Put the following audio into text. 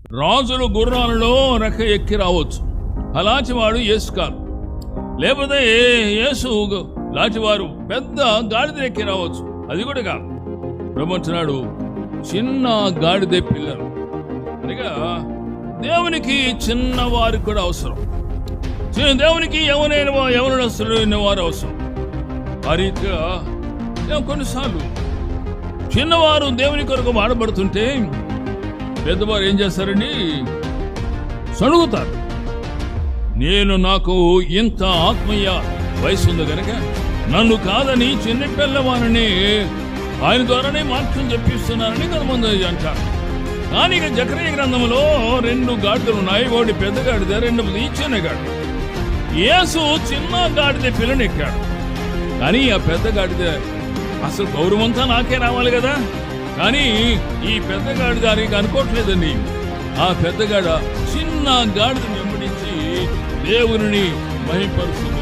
రాజులు గుర్రాలలో రెక్క ఎక్కి రావచ్చు, అలాంటివాడు యేసు కాదు. లేకపోతే యేసు లాంటివారు పెద్ద గాడిద ఎక్కి రావచ్చు, అది కూడా కాదు. ప్రభు అంటున్నాడు చిన్న గాడిద పిల్లలు. అనగా దేవునికి చిన్నవారికి కూడా అవసరం. దేవునికి యవనస్తులైన వారు అవసరం. ఆ రీతిగా కొన్నిసార్లు చిన్నవారు దేవుని కొరకు వాడబడుతుంటే పెద్దవారు ఏం చేస్తారండి? సణుగుతారు. నాకు ఇంత ఆత్మీయ వయసు ఉంది కనుక నన్ను కాదని చిన్న పిల్లవారిని ఆయన ద్వారానే మార్గం చెప్పిస్తున్నారని కొంతమంది అంటారు. కానీ ఇక జకరియా గ్రంథంలో 2 గాడిదలు ఉన్నాయి. ఒకటి పెద్ద గాడిద, రెండవది చిన్న గాడిద. యేసు చిన్న గాడిద పిల్లని ఎక్కాడు. కానీ ఆ పెద్ద గాడిద అసలు గౌరవంతా నాకే రావాలి కదా, కానీ ఈ పెద్ద గాడిద దానికి అనుకోవట్లేదండి. ఆ పెద్ద గాడిద చిన్న గాడిద వెంబడించి దేవుని మహిమపరుస్తుంది.